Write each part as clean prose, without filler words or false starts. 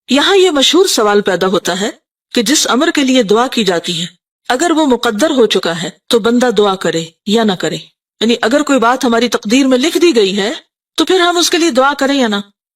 یہاں یہ مشہور سوال پیدا ہوتا ہے کہ جس امر کے لیے دعا کی جاتی ہے اگر وہ مقدر ہو چکا ہے تو بندہ دعا کرے یا نہ کرے. یعنی اگر کوئی بات ہماری تقدیر میں لکھ دی گئی ہے تو پھر ہم اس کے لیے دعا کریں یا نہ.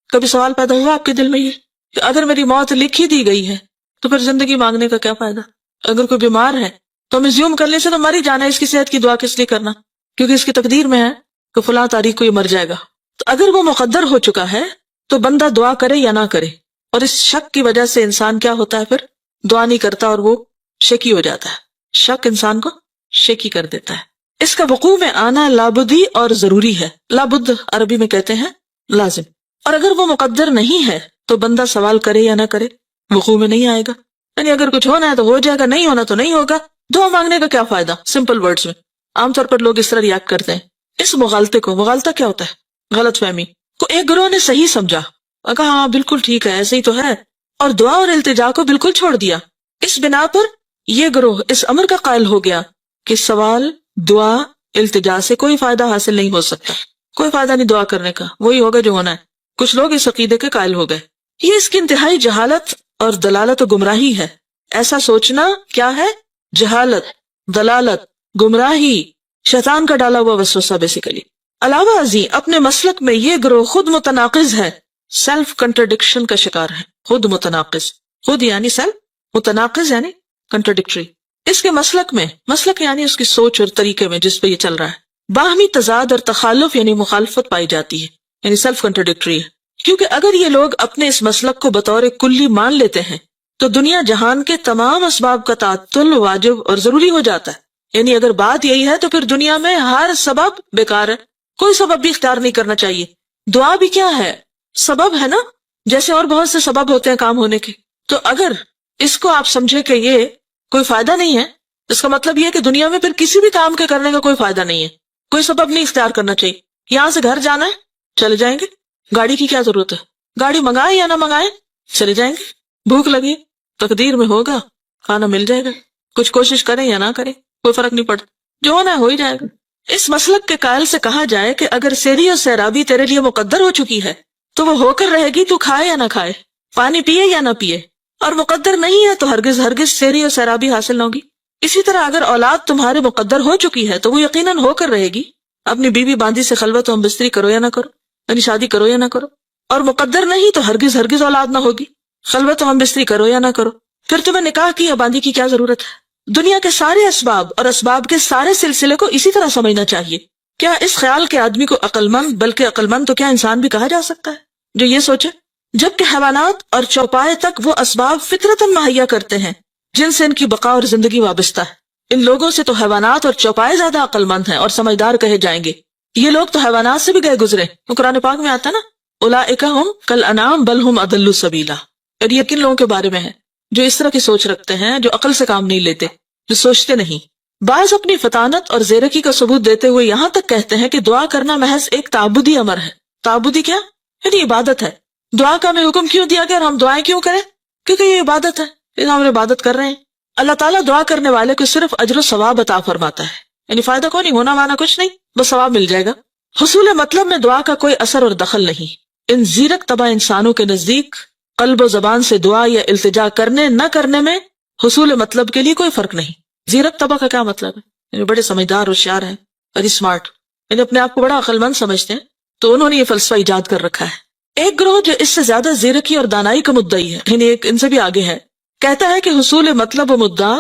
کبھی سوال پیدا ہوا آپ کے دل میں یہ کہ اگر میری موت لکھ ہی دی گئی ہے تو پھر زندگی مانگنے کا کیا فائدہ؟ اگر کوئی بیمار ہے تو ہم زیوم کر لیں سے تو مر ہی جانا ہے، اس کی صحت کی دعا کس لیے کرنا؟ کیونکہ اس کی تقدیر میں ہے کہ فلاں تاریخ کو یہ مر جائے گا. تو اگر وہ مقدر ہو چکا ہے تو بندہ دعا کرے یا نہ کرے. اور اس شک کی وجہ سے انسان کیا ہوتا ہے، پھر دعا نہیں کرتا اور وہ شکی ہو جاتا ہے. شک انسان کو شکی کر دیتا ہے. اس کا وقوع میں آنا لابدی اور ضروری ہے. لابد عربی میں کہتے ہیں لازم. اور اگر وہ مقدر نہیں ہے تو بندہ سوال کرے یا نہ کرے وقوع میں نہیں آئے گا. یعنی اگر کچھ ہونا ہے تو ہو جائے گا، نہیں ہونا تو نہیں ہوگا. دعا مانگنے کا کیا فائدہ؟ سمپل ورڈز میں عام طور پر لوگ اس طرح ریاکٹ کرتے ہیں. اس مغالطے کو، مغالطہ کیا ہوتا ہے؟ غلط فہمی کو ایک گروہ نے صحیح سمجھا، کہا ہاں بالکل ٹھیک ہے ایسے ہی تو ہے، اور دعا اور التجا کو بالکل چھوڑ دیا. اس بنا پر یہ گروہ اس امر کا قائل ہو گیا کہ سوال، دعا، التجا سے کوئی فائدہ حاصل نہیں ہو سکتا، کوئی فائدہ نہیں دعا کرنے کا، وہی ہوگا جو ہونا ہے. کچھ لوگ اس عقیدے کے قائل ہو گئے. یہ اس کی انتہائی جہالت اور دلالت و گمراہی ہے. ایسا سوچنا کیا ہے؟ جہالت، دلالت، گمراہی، شیطان کا ڈالا ہوا وسوسہ بیسیکلی. علاوہ ازیں اپنے مسلک میں یہ گروہ خود متناقض ہے، سیلف کنٹرڈکشن کا شکار ہے. خود متناقض، خود یعنی سیلف، متناقض یعنی کنٹرڈکٹری. اس کے مسلک یعنی اس کی سوچ اور طریقے میں جس پہ یہ چل رہا ہے باہمی تضاد اور تخالف یعنی مخالفت پائی جاتی ہے، یعنی سیلف کنٹرڈکٹری ہے. کیونکہ اگر یہ لوگ اپنے اس مسلک کو بطور کلی مان لیتے ہیں تو دنیا جہان کے تمام اسباب کا تعطل واجب اور ضروری ہو جاتا ہے. یعنی اگر بات یہی ہے تو پھر دنیا میں ہر سبب بیکار ہے، کوئی سبب بھی اختیار نہیں کرنا چاہیے. دعا بھی کیا ہے؟ سبب ہے نا، جیسے اور بہت سے سبب ہوتے ہیں کام ہونے کے. تو اگر اس کو آپ سمجھے کہ یہ کوئی فائدہ نہیں ہے، اس کا مطلب یہ ہے کہ دنیا میں پھر کسی بھی کام کے کرنے کا کوئی فائدہ نہیں ہے، کوئی سبب نہیں اختیار کرنا چاہیے. یہاں سے گھر جانا ہے، چلے جائیں گے. گاڑی کی کیا ضرورت ہے؟ گاڑی منگائیں یا نہ منگائیں، چلے جائیں گے. بھوک لگی، تقدیر میں ہوگا، کھانا مل جائے گا. کچھ کوشش کریں یا نہ کریں کوئی فرق نہیں پڑتا، جو ہونا ہے ہو ہی جائے گا. اس مسلک کے قائل سے کہا جائے کہ اگر سیری اور سیرابی تیرے لیے مقدر ہو چکی ہے تو وہ ہو کر رہے گی، تو کھائے یا نہ کھائے، پانی پیے یا نہ پیے. اور مقدر نہیں ہے تو ہرگز سیری اور سیرابی حاصل نہ ہوگی. اسی طرح اگر اولاد تمہارے مقدر ہو چکی ہے تو وہ یقیناً ہو کر رہے گی. اپنی بیوی باندھی سے خلوت و ہم بستری کرو یا نہ کرو، یعنی شادی کرو یا نہ کرو. اور مقدر نہیں تو ہرگز اولاد نہ ہوگی، خلوت و ہم بستری کرو یا نہ کرو. پھر تمہیں نکاح کی یا باندھی کی کیا ضرورت ہے؟ دنیا کے سارے اسباب اور اسباب کے سارے سلسلے کو اسی طرح سمجھنا چاہیے. کیا اس خیال کے آدمی کو عقل مند، بلکہ عقل مند تو کیا انسان بھی کہا جا سکتا ہے جو یہ سوچے؟ جبکہ حیوانات اور چوپائے تک وہ اسباب فطرتاً مہیا کرتے ہیں جن سے ان کی بقا اور زندگی وابستہ ہے. ان لوگوں سے تو حیوانات اور چوپائے زیادہ عقل مند ہیں اور سمجھدار کہے جائیں گے. یہ لوگ تو حیوانات سے بھی گئے گزرے. قرآن پاک میں آتا نا، اولئک ھم کالانعام بل ھم اضل سبیلا. اور یہ کن لوگوں کے بارے میں ہے؟ جو اس طرح کی سوچ رکھتے ہیں، جو عقل سے کام نہیں لیتے، جو سوچتے نہیں. بعض اپنی فطانت اور زیرکی کا ثبوت دیتے ہوئے یہاں تک کہتے ہیں کہ دعا کرنا محض ایک تعبدی امر ہے. تعبدی کیا؟ یعنی عبادت ہے. دعا کا ہمیں حکم کیوں دیا گیا اور ہم دعائیں کیوں کریں؟ کیونکہ یہ عبادت ہے، اس ہم عبادت کر رہے ہیں. اللہ تعالیٰ دعا کرنے والے کو صرف اجر و ثواب عطا فرماتا ہے، یعنی فائدہ کو نہیں، ہونا مانا کچھ نہیں، بس ثواب مل جائے گا. حصول مطلب میں دعا کا کوئی اثر اور دخل نہیں. ان زیرک طبع انسانوں کے نزدیک قلب و زبان سے دعا یا التجا کرنے نہ کرنے میں حصول مطلب کے لیے کوئی فرق نہیں. زیرک طبع کا کیا مطلب ہے؟ یعنی بڑے سمجھدار، ہوشیار ہیں، ویری اسمارٹ، یعنی اپنے آپ کو بڑا عقل مند سمجھتے ہیں، تو انہوں نے یہ فلسفہ ایجاد کر رکھا ہے. ایک گروہ جو اس سے زیادہ زیرکی اور دانائی کا مدعی ہے، یعنی ایک ان سے بھی آگے ہے، کہتا ہے کہ حصول مطلب و مدعا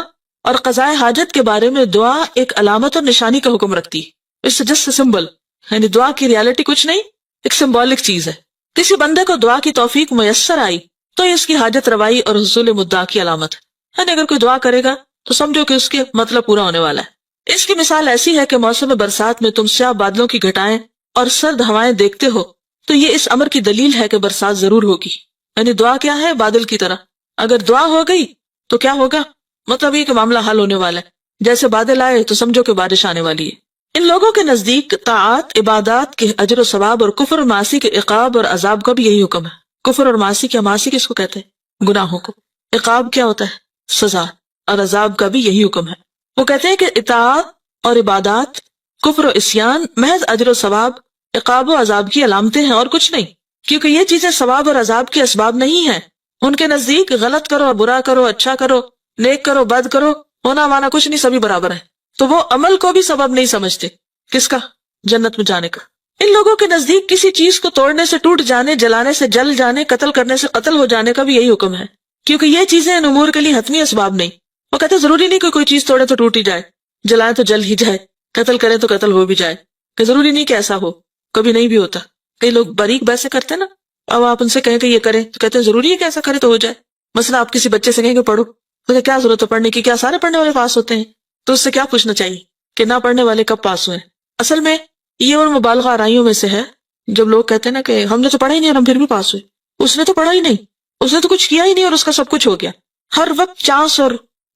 اور قضاء حاجت کے بارے میں دعا ایک علامت اور نشانی کا حکم رکھتی ہے. اس سے جسٹ سمبل، یعنی دعا کی ریالٹی کچھ نہیں، ایک سمبولک چیز ہے. کسی بندے کو دعا کی توفیق میسر آئی تو یہ اس کی حاجت روائی اور حصول مدعا کی علامت ہے. یعنی اگر کوئی دعا کرے گا تو سمجھو کہ اس کے مطلب پورا ہونے والا ہے. اس کی مثال ایسی ہے کہ موسم برسات میں تم سیاہ بادلوں کی گھٹائیں اور سرد ہوائیں دیکھتے ہو تو یہ اس امر کی دلیل ہے کہ برسات ضرور ہوگی. یعنی دعا کیا ہے؟ بادل کی طرح. اگر دعا ہو گئی تو کیا ہوگا؟ مطلب یہ کہ معاملہ حل ہونے والا ہے. جیسے بادل آئے تو سمجھو کہ بارش آنے والی ہے. ان لوگوں کے نزدیک طاعات، عبادات کے اجر و ثواب اور کفر اور معاصی کے عقاب اور عذاب کا بھی یہی حکم ہے. کفر اور معاصی کیا؟ معاصی کس کو کہتے ہیں؟ گناہوں کو. عقاب کیا ہوتا ہے؟ سزا. اور عذاب کا بھی یہی حکم ہے. وہ کہتے ہیں کہ اطاعت اور عبادات، کفر و عصیان محض اجر و ثواب، عقاب و عذاب کی علامتیں ہیں اور کچھ نہیں. کیونکہ یہ چیزیں ثواب اور عذاب کے اسباب نہیں ہیں ان کے نزدیک غلط کرو، برا کرو، اچھا کرو، نیک کرو، بد کرو، ہونا مانا کچھ نہیں، سبھی برابر ہیں. تو وہ عمل کو بھی سبب نہیں سمجھتے. کس کا؟ جنت میں جانے کا. ان لوگوں کے نزدیک کسی چیز کو توڑنے سے ٹوٹ جانے، جلانے سے جل جانے، قتل کرنے سے قتل ہو جانے کا بھی یہی حکم ہے، کیونکہ یہ چیزیں ان امور کے لیے حتمی اسباب نہیں. وہ کہتے ضروری نہیں کہ کوئی چیز توڑے تو ٹوٹ ہی جائے، جلائے تو جل ہی جائے، قتل کرے تو قتل ہو بھی جائے، کہ ضروری نہیں کہ ایسا ہو. کبھی نہیں بھی ہوتا. کئی لوگ باریک بحثیں کرتے ہیں نا، اب آپ ان سے کہیں کہ یہ کریں تو کہتے ہیں ضروری ہے کہ ایسا کرے تو ہو جائے. مثلا آپ کسی بچے سے کہیں کہ پڑھو، تو کیا ضرورت ہے پڑھنے کی، کیا سارے پڑھنے والے پاس ہوتے ہیں؟ تو اس سے کیا پوچھنا چاہیے کہ نہ پڑھنے والے کب پاس ہوئے. اصل میں یہ ان مبالغہ آرائیوں میں سے ہے جب لوگ کہتے ہیں نا کہ ہم نے تو پڑھا ہی نہیں اور ہم پھر بھی پاس ہوئے. اس نے تو پڑھا ہی نہیں، اس نے تو کچھ کیا ہی نہیں اور اس کا سب کچھ ہو گیا. ہر وقت چانس اور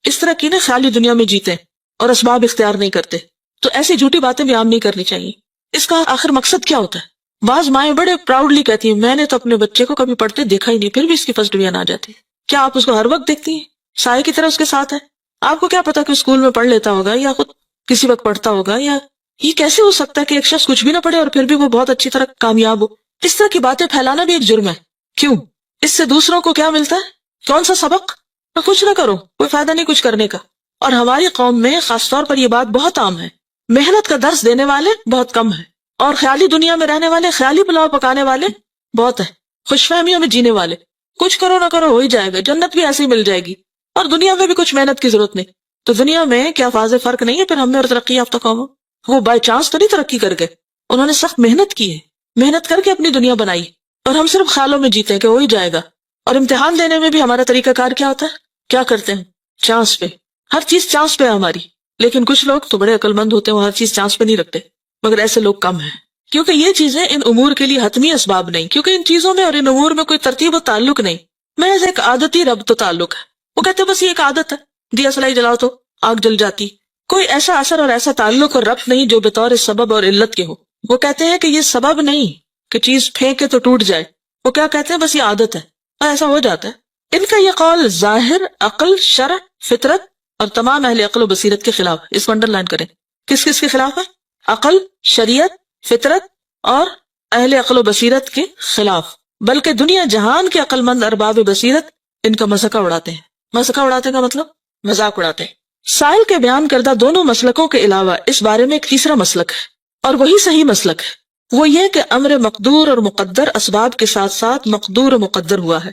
اس طرح کی نا خیالی دنیا میں جیتے ہیں اور اسباب اختیار نہیں کرتے. تو ایسی جھوٹی باتیں بھی عام نہیں کرنی چاہیے. اس کا آخر مقصد کیا ہوتا ہے؟ بعض مائیں بڑے پراؤڈلی کہتی ہیں میں نے تو اپنے بچے کو کبھی پڑھتے دیکھا ہی نہیں، پھر بھی اس کی فرسٹ ڈویژن آ جاتی ہے. کیا آپ اس کو ہر وقت دیکھتی ہیں؟ سائے کی طرح اس کے ساتھ ہے. آپ کو کیا پتا کہ اسکول میں پڑھ لیتا ہوگا یا خود کسی وقت پڑھتا ہوگا، یا یہ کیسے ہو سکتا ہے کہ ایک شخص کچھ بھی نہ پڑھے اور پھر بھی وہ بہت اچھی طرح کامیاب ہو؟ اس طرح کی باتیں پھیلانا بھی ایک جرم ہے. کیوں؟ اس سے دوسروں کو کیا ملتا ہے؟ کون سا سبق؟ کچھ نہ کرو، کوئی فائدہ نہیں کچھ کرنے کا. اور ہماری قوم میں خاص طور پر یہ بات بہت عام ہے. محنت کا درس دینے والے بہت کم ہیں، اور خیالی دنیا میں رہنے والے، خیالی پلاؤ پکانے والے بہت ہیں. خوش فہمیوں میں جینے والے، کچھ کرو نہ کرو ہو ہی جائے گا، جنت بھی ایسے ہی مل جائے گی، اور دنیا میں بھی کچھ محنت کی ضرورت نہیں. تو دنیا میں کیا واضح فرق نہیں ہے پھر ہم میں اور ترقی یافتہ قوموں؟ وہ بائی چانس تو نہیں ترقی کر گئے، انہوں نے سخت محنت کی ہے، محنت کر کے اپنی دنیا بنائی، اور ہم صرف خیالوں میں جیتے ہیں کہ ہو ہی جائے گا. اور امتحان دینے میں بھی ہمارا طریقہ کار کیا ہوتا ہے؟ کیا کرتے ہیں؟ چانس پہ. ہر چیز چانس پہ ہے ہماری. لیکن کچھ لوگ تو بڑے عقل مند ہوتے ہیں، وہ ہر چیز چانس پہ نہیں رکھتے، مگر ایسے لوگ کم ہیں. کیونکہ یہ چیزیں ان امور کے لیے حتمی اسباب نہیں، کیونکہ ان چیزوں میں اور ان امور میں کوئی ترتیب و تعلق نہیں، محض ایک عادتی ربط و تعلق ہے. وہ کہتے ہیں بس یہ ایک عادت ہے، دیا سلائی جلاؤ تو آگ جل جاتی. کوئی ایسا اثر اور ایسا تعلق اور ربط نہیں جو بطور سبب اور علت کے ہو. وہ کہتے ہیں کہ یہ سبب نہیں کہ چیز پھینکے تو ٹوٹ جائے، وہ کیا کہتے ہیں بس یہ عادت ہے اور ایسا ہو جاتا ہے. ان کا یہ قول ظاہر، عقل، شرع، فطرت اور تمام اہل عقل و بصیرت کے خلاف. اس کو انڈر لائن کریں. کس کس کے خلاف ہے؟ عقل، شریعت، فطرت اور اہل عقل و بصیرت کے خلاف. بلکہ دنیا جہان کے عقل مند ارباب بصیرت ان کا مذاق اڑاتے ہیں. مذاق اڑاتے کا مطلب مذاق اڑاتے ہیں. سائل کے بیان کردہ دونوں مسلکوں کے علاوہ اس بارے میں ایک تیسرا مسلک ہے، اور وہی صحیح مسلک ہے. وہ یہ کہ امر مقدور اور مقدر اسباب کے ساتھ ساتھ مقدور و مقدر ہوا ہے.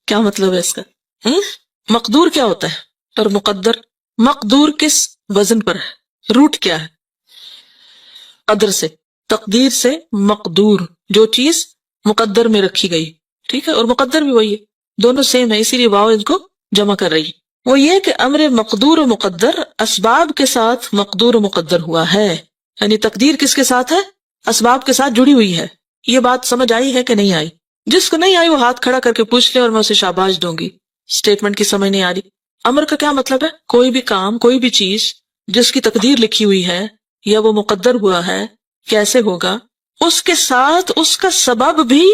کیا مطلب ہے اس کا؟ مقدور کیا ہوتا ہے اور مقدر؟ مقدور کس وزن پر ہے؟ روٹ کیا ہے؟ قدر سے، تقدیر سے مقدور، جو چیز مقدر میں رکھی گئی. ٹھیک ہے، اور مقدر بھی وہی ہے، دونوں سیم ہے، اسی لیے واو ان کو جمع کر رہی ہے. وہ یہ کہ امر مقدور و مقدر اسباب کے ساتھ مقدور و مقدر ہوا ہے. یعنی تقدیر کس کے ساتھ ہے؟ اسباب کے ساتھ جڑی ہوئی ہے. یہ بات سمجھ آئی ہے کہ نہیں آئی؟ جس کو نہیں آئی وہ ہاتھ کھڑا کر کے پوچھ لے اور میں اسے شاباش دوں گی. اسٹیٹمنٹ کی سمجھ نہیں آ رہی. امر کا کیا مطلب ہے؟ کوئی بھی کام، کوئی بھی چیز جس کی تقدیر لکھی ہوئی ہے یا وہ مقدر ہوا ہے کیسے ہوگا، اس کے ساتھ اس کا سبب بھی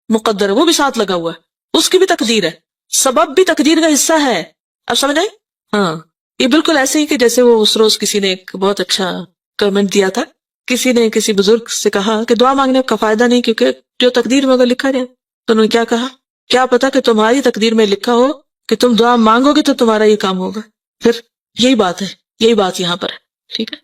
مقدر ہے، وہ بھی ساتھ لگا ہوا ہے، اس کی بھی تقدیر ہے، سبب بھی تقدیر کا حصہ ہے. اب سمجھ آئی؟ ہاں، یہ بالکل ایسے ہی کہ جیسے وہ اس روز کسی نے ایک بہت اچھا کمنٹ دیا تھا. کسی نے کسی بزرگ سے کہا کہ دعا مانگنے کا فائدہ نہیں، کیونکہ جو تقدیر میں اگر لکھا جائے. تو انہوں نے کیا کہا؟ کیا پتا کہ تمہاری تقدیر میں لکھا ہو کہ تم دعا مانگو گے تو تمہارا یہ کام ہوگا. پھر یہی بات ہے، یہی بات یہاں پر ہے. ٹھیک ہے،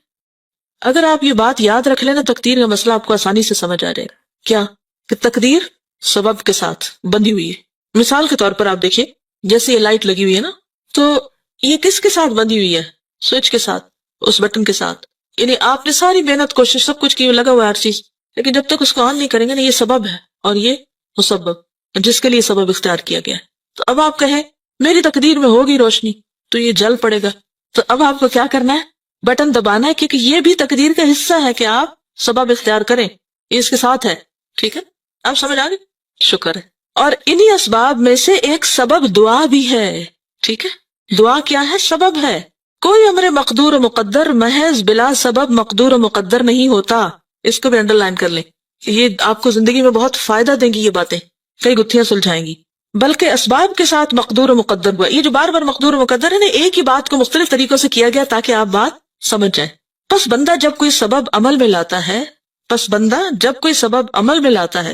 اگر آپ یہ بات یاد رکھ لینا تقدیر کا مسئلہ آپ کو آسانی سے سمجھ آ جائے گا. کیا کہ تقدیر سبب کے ساتھ بندھی ہوئی ہے. مثال کے طور پر آپ دیکھیے، جیسے یہ لائٹ لگی ہوئی ہے نا، تو یہ کس کے ساتھ بندھی ہوئی ہے؟ سوئچ کے ساتھ، اس بٹن کے ساتھ. یعنی آپ نے ساری محنت، کوشش، سب کچھ کی، لگا ہوا ہے ہر چیز، لیکن جب تک اس کو آن نہیں کریں گے نا، یہ سبب ہے اور یہ مسبب جس کے لیے سبب اختیار کیا گیا ہے. تو اب آپ کہیں میری تقدیر میں ہوگی روشنی تو یہ جل پڑے گا. تو اب آپ کو کیا کرنا ہے؟ بٹن دبانا ہے، کیونکہ یہ بھی تقدیر کا حصہ ہے کہ آپ سبب اختیار کریں. یہ اس کے ساتھ ہے. ٹھیک ہے، آپ سمجھ آ گئے؟ شکر ہے. اور انہی اسباب میں سے ایک سبب دعا بھی ہے. ٹھیک ہے، دعا کیا ہے؟ سبب ہے. کوئی امر مقدور و مقدر محض بلا سبب مقدور و مقدر نہیں ہوتا. اس کو بھی انڈر لائن کر لیں، یہ آپ کو زندگی میں بہت فائدہ دیں گی. یہ باتیں کئی گتھیاں سلجھائیں گی. بلکہ اسباب کے ساتھ مقدور و مقدر ہوا. یہ جو بار بار مقدور و مقدر ہے نا، ایک ہی بات کو مختلف طریقوں سے کیا گیا تاکہ آپ بات سمجھ جائیں. پس بندہ جب کوئی سبب عمل میں لاتا ہے،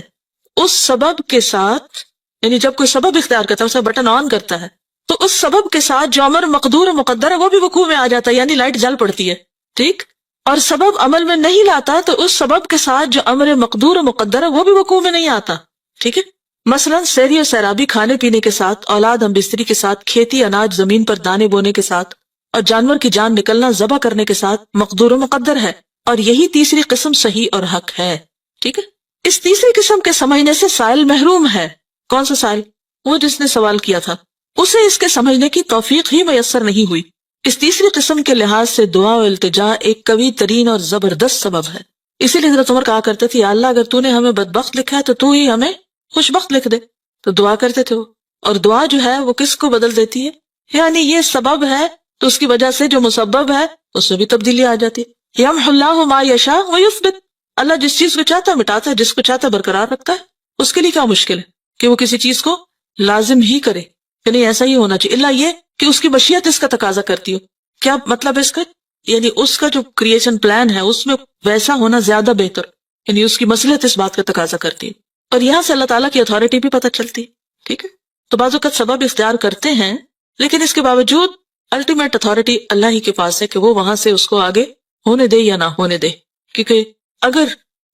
اس سبب کے ساتھ یعنی جب کوئی سبب اختیار کرتا ہے، اسے بٹن آن کرتا ہے، تو اس سبب کے ساتھ جو امر مقدور و مقدر ہے وہ بھی وقوع میں آ جاتا ہے، یعنی لائٹ جل پڑتی ہے، ٹھیک. اور سبب عمل میں نہیں لاتا تو اس سبب کے ساتھ جو امر مقدور و مقدر ہے وہ بھی وقوع میں نہیں آتا، ٹھیک ہے. مثلا سیری و سیرابی، کھانے پینے کے ساتھ، اولاد ہم بستری کے ساتھ، کھیتی اناج زمین پر دانے بونے کے ساتھ، اور جانور کی جان نکلنا ذبح کرنے کے ساتھ مقدور و مقدر ہے. اور یہی تیسری قسم صحیح اور حق ہے، ٹھیک ہے. اس تیسری قسم کے سمجھنے سے سائل محروم ہے. کون سا سائل؟ وہ جس نے سوال کیا تھا، اسے اس کے سمجھنے کی توفیق ہی میسر نہیں ہوئی. اس تیسری قسم کے لحاظ سے دعا و التجا ایک قوی ترین اور زبردست سبب ہے. اسی لیے حضرت عمر کہا کرتے تھے، یا اللہ اگر تو نے ہمیں بدبخت لکھا ہے تو تو ہی ہمیں خوش بخت لکھ دے. تو دعا کرتے تھے وہ. اور دعا جو ہے وہ کس کو بدل دیتی ہے؟ یعنی یہ سبب ہے تو اس کی وجہ سے جو مسبب ہے اس میں بھی تبدیلی آ جاتی ہے. یمحو اللہ ما یشاء ویثبت، اللہ جس چیز کو چاہتا ہے مٹاتا ہے، جس کو چاہتا ہے برقرار رکھتا ہے. اس کے لیے کیا مشکل ہے کہ وہ کسی چیز کو لازم ہی کرے؟ یعنی ایسا ہی ہونا چاہیے، اللہ یہ کہ اس کی مشیت اس کا تقاضا کرتی ہو. کیا مطلب ہے اس کا؟ یعنی اس کا جو کریشن پلان ہے اس میں ویسا ہونا زیادہ بہتر، یعنی اس کی مصلحت اس بات کا تقاضا کرتی ہے. اور یہاں سے اللہ تعالیٰ کی اتھارٹی بھی پتہ چلتی ہے، ٹھیک ہے. تو بعض اوقات سبب اختیار کرتے ہیں لیکن اس کے باوجود الٹیمیٹ اتھارٹی اللہ ہی کے پاس ہے کہ وہ وہاں سے اس کو آگے ہونے دے یا نہ ہونے دے. کیونکہ اگر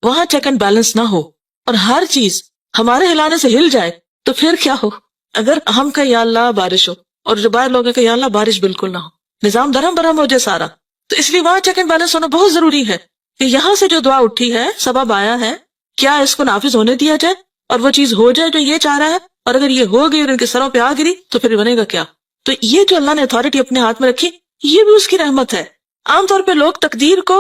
وہاں چیک اینڈ بیلنس نہ ہو اور ہر چیز ہمارے ہلانے سے ہل جائے تو پھر کیا ہو؟ اگر ہم کہ یا اللہ بارش ہو اور جو باہر لوگ ہیں کہ یا اللہ بارش بالکل نہ ہو، نظام درہم برہم ہو جائے سارا. تو اس لیے وہاں چیک اینڈ بیلنس ہونا بہت ضروری ہے کہ یہاں سے جو دعا اٹھی ہے، سبب آیا ہے، کیا اس کو نافذ ہونے دیا جائے اور وہ چیز ہو جائے جو یہ چاہ رہا ہے. اور اگر یہ ہو گئی اور ان کے سروں پہ آ گری تو پھر بنے گا کیا؟ تو یہ جو اللہ نے اتھارٹی اپنے ہاتھ میں رکھی یہ بھی اس کی رحمت ہے. عام طور پہ لوگ تقدیر کو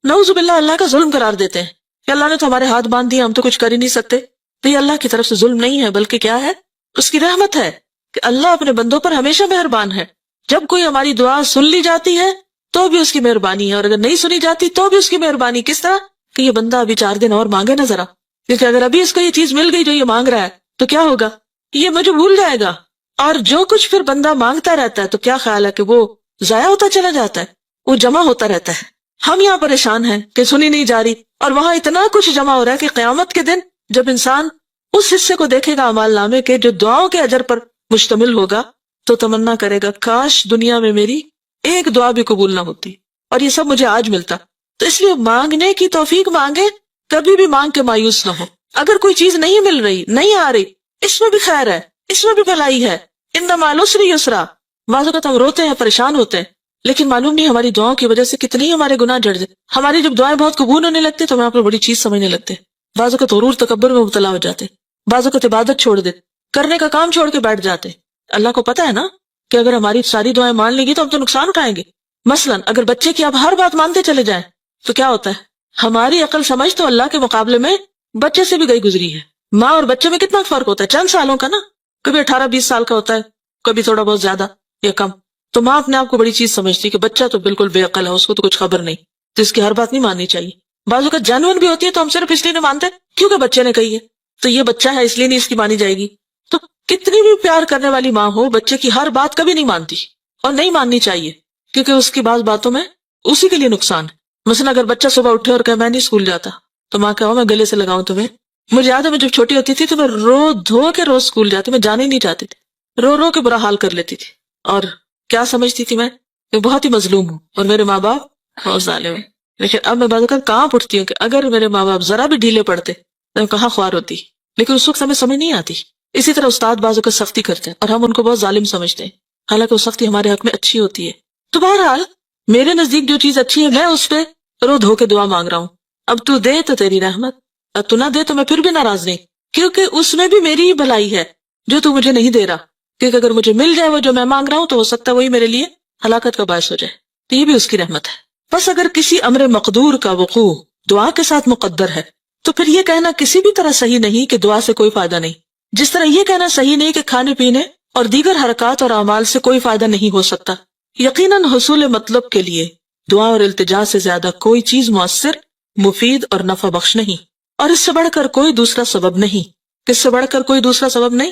نعوذ باللہ اللہ کا ظلم قرار دیتے ہیں کہ اللہ نے تو ہمارے ہاتھ باندھ دیا، ہم تو کچھ کر ہی نہیں سکتے. تو یہ اللہ کی طرف سے ظلم نہیں ہے بلکہ کیا ہے؟ اس کی رحمت ہے کہ اللہ اپنے بندوں پر ہمیشہ مہربان ہے. جب کوئی ہماری دعا سن لی جاتی ہے تو بھی اس کی مہربانی ہے، اور اگر نہیں سنی جاتی تو بھی اس کی مہربانی. کس طرح کہ یہ بندہ ابھی 4 دن اور مانگے نا ذرا، کیونکہ اگر ابھی اس کو یہ چیز مل گئی جو یہ مانگ رہا ہے تو کیا ہوگا؟ یہ مجھے بھول جائے گا. اور جو کچھ پھر بندہ مانگتا رہتا ہے تو کیا خیال ہے کہ وہ ضائع ہوتا چلا جاتا ہے، وہ جمع ہوتا رہتا ہے. ہم یہاں پریشان ہیں کہ سنی نہیں جا رہی، اور وہاں اتنا کچھ جمع ہو رہا ہے کہ قیامت کے دن جب انسان اس حصے کو دیکھے گا اعمال نامے کے جو دعاؤں کے اجر پر مشتمل ہوگا تو تمنا کرے گا کاش دنیا میں میری ایک دعا بھی قبول نہ ہوتی اور یہ سب مجھے آج ملتا. تو اس لیے مانگنے کی توفیق مانگے، کبھی بھی مانگ کے مایوس نہ ہو. اگر کوئی چیز نہیں مل رہی، نہیں آ رہی، اس میں بھی خیر ہے، اس میں بھی بھلائی ہے. ان مع العسر یسرا. بعض اوقات ہم روتے ہیں، پریشان ہوتے ہیں، لیکن معلوم نہیں ہماری دعاؤں کی وجہ سے کتنی ہمارے گناہ جڑ جائے. ہماری جب دعائیں بہت قبول ہونے لگتے تو ہم آپ کو بڑی چیز سمجھنے لگتے ہیں. بعض اوقات غرور تکبر میں مبتلا ہو جاتے، بعض اوقات عبادت چھوڑ دیتے، کرنے کا کام چھوڑ کے بیٹھ جاتے. اللہ کو پتا ہے نا کہ اگر ہماری ساری دعائیں مان لیں گی تو ہم تو نقصان اٹھائیں گے. مثلا اگر بچے کی آپ ہر بات مانتے چلے جائیں تو کیا ہوتا ہے؟ ہماری عقل سمجھ تو اللہ کے مقابلے میں بچے سے بھی گئی گزری ہے. ماں اور بچے میں کتنا فرق ہوتا ہے، چند سالوں کا نا، کبھی 18-20 سال کا ہوتا ہے، کبھی تھوڑا بہت زیادہ یا کم. تو ماں اپنے آپ کو بڑی چیز سمجھتی کہ بچہ تو بالکل بے عقل ہے، اس کو تو کچھ خبر نہیں، تو اس کی ہر بات نہیں ماننی چاہیے. بعض اوقات جینوئن بھی ہوتی ہے تو ہم صرف اس لیے نہیں مانتے کیونکہ بچے نے کہی ہے، تو یہ بچہ ہے اس لیے نہیں اس کی مانی جائے گی. تو کتنی بھی پیار کرنے والی ماں ہو، بچے کی ہر بات کبھی نہیں مانتی اور نہیں ماننی چاہیے کیونکہ اس کی بعض باتوں میں اسی کے لیے نقصان ہے. مثلا اگر بچہ صبح اٹھے اور کہے میں نہیں اسکول جاتا تو ماں کہو میں گلے سے لگاؤں تمہیں. مجھے یاد ہے میں جب چھوٹی ہوتی تھی تو میں رو دھو کے روز اسکول جاتی، میں جانے ہی نہیں چاہتی تھی، رو رو کے برا حال کر لیتی تھی. اور کیا سمجھتی تھی میں کہ بہت ہی مظلوم ہوں اور میرے ماں باپ بہت ظالم ہیں. لیکن اب میں بعض اوقات کہاں اٹھتی ہوں کہ اگر میرے ماں باپ ذرا بھی ڈھیلے پڑتے تو میں کہاں خوار ہوتی، لیکن اس وقت ہمیں سمجھ نہیں آتی. اسی طرح استاد بعض اوقات سختی کرتے ہیں اور ہم ان کو بہت ظالم سمجھتے ہیں، حالانکہ وہ سختی ہمارے حق میں اچھی ہوتی ہے. تو بہرحال میرے نزدیک جو چیز اچھی ہے میں اس پہ رو دھو کے دعا مانگ رہا ہوں. اب تو دے تو تیری رحمت، اب تو نہ دے تو میں پھر بھی ناراض نہیں، کیونکہ اس میں بھی میری ہی بھلائی ہے جو تو مجھے نہیں دے رہا. کیونکہ اگر مجھے مل جائے وہ جو میں مانگ رہا ہوں تو ہو سکتا ہے وہی میرے لیے ہلاکت کا باعث ہو جائے. تو یہ بھی اس کی رحمت ہے. بس اگر کسی امر مقدور کا وقوع دعا کے ساتھ مقدر ہے تو پھر یہ کہنا کسی بھی طرح صحیح نہیں کہ دعا سے کوئی فائدہ نہیں، جس طرح یہ کہنا صحیح نہیں کہ کھانے پینے اور دیگر حرکات اور اعمال سے کوئی فائدہ نہیں ہو سکتا. یقیناً حصول مطلب کے لیے دعا اور التجا سے زیادہ کوئی چیز مؤثر، مفید اور نفع بخش نہیں، اور اس سے بڑھ کر کوئی دوسرا سبب نہیں. کس سے بڑھ کر کوئی دوسرا سبب نہیں؟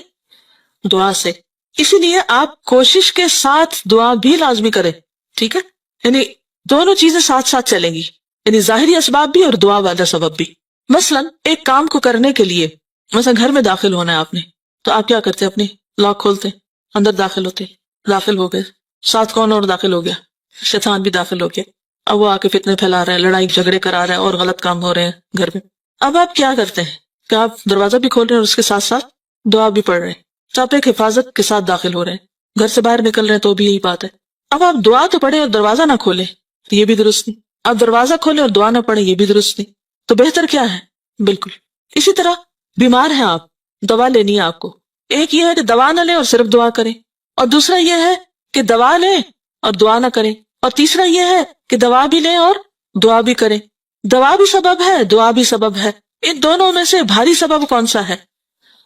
دعا سے. اسی لیے آپ کوشش کے ساتھ دعا بھی لازمی کریں، ٹھیک ہے؟ یعنی دونوں چیزیں ساتھ ساتھ چلیں گی، یعنی ظاہری اسباب بھی اور دعا والا سبب بھی. مثلا ایک کام کو کرنے کے لیے، مثلا گھر میں داخل ہونا ہے آپ نے، تو آپ کیا کرتے؟ اپنی لاک کھولتے، اندر داخل ہوتے، داخل ہو گئے، ساتھ کون اور داخل ہو گیا؟ شیطان بھی داخل ہو گیا. اب وہ آ کے فتنے پھیلا رہا ہے، لڑائی جھگڑے کرا رہا ہے اور غلط کام ہو رہے ہیں گھر میں. اب آپ کیا کرتے ہیں کہ آپ دروازہ بھی کھول رہے ہیں اور اس کے ساتھ ساتھ دعا بھی پڑھ رہے ہیں. تو آپ ایک حفاظت کے ساتھ داخل ہو رہے ہیں، گھر سے باہر نکل رہے ہیں تو بھی یہی بات ہے. اب آپ دعا تو پڑھیں اور دروازہ نہ کھولیں، یہ بھی درست نہیں. آپ دروازہ کھولیں اور دعا نہ پڑھیں، یہ بھی درست نہیں. تو بہتر کیا ہے؟ بالکل اسی طرح بیمار ہیں آپ، دوا لینی ہے آپ کو. ایک یہ ہے کہ دوا نہ لیں اور صرف دعا کریں، اور دوسرا یہ ہے کہ دوا لیں اور دعا نہ کریں، اور تیسرا یہ ہے کہ دوا بھی لیں اور دعا بھی کریں. دوا بھی سبب ہے، دعا بھی سبب ہے. ان دونوں میں سے بھاری سبب کون سا ہے؟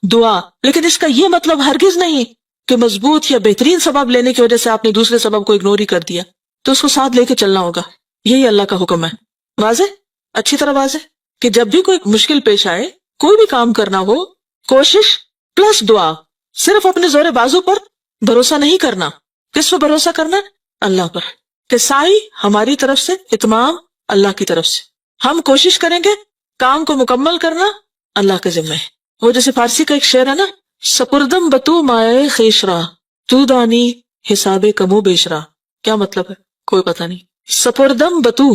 دعا. لیکن اس کا یہ مطلب ہرگز نہیں کہ مضبوط یا بہترین سبب لینے کی وجہ سے آپ نے دوسرے سبب کو اگنور ہی کر دیا. تو اس کو ساتھ لے کے چلنا ہوگا. یہی اللہ کا حکم ہے. واضح؟ اچھی طرح واضح کہ جب بھی کوئی مشکل پیش آئے، کوئی بھی کام کرنا ہو، کوشش پلس دعا. صرف اپنے زور بازو پر بھروسہ نہیں کرنا. کس پر بھروسہ کرنا؟ اللہ پر. کہ سائی ہماری طرف سے، اتمام اللہ کی طرف سے. ہم کوشش کریں گے، کام کو مکمل کرنا اللہ کے ذمہ ہے. وہ جیسے فارسی کا ایک شعر ہے نا، سپردم بتو مائے خیشرا تو دانی حساب کمو بیشرا. کیا مطلب ہے؟ کوئی پتہ نہیں. سپردم بتو،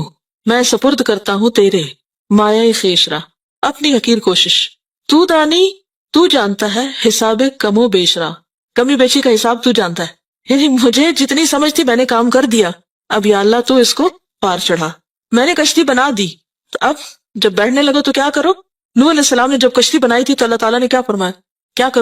میں سپرد کرتا ہوں تیرے، مائے خیشرا، اپنی حقیر کوشش، تو دانی، تو جانتا ہے، حساب کمو بیشرا، کمی بیشی کا حساب تو جانتا ہے. یعنی مجھے جتنی سمجھ تھی میں نے کام کر دیا، اب یا اللہ تو اس کو پار چڑھا. میں نے کشتی بنا دی، تو اب جب بیٹھنے لگو تو کیا کرو؟ نوح علیہ السلام نے جب کشتی بنائی تھی تو اللہ تعالیٰ نے کیا فرمایا؟ کیا کرو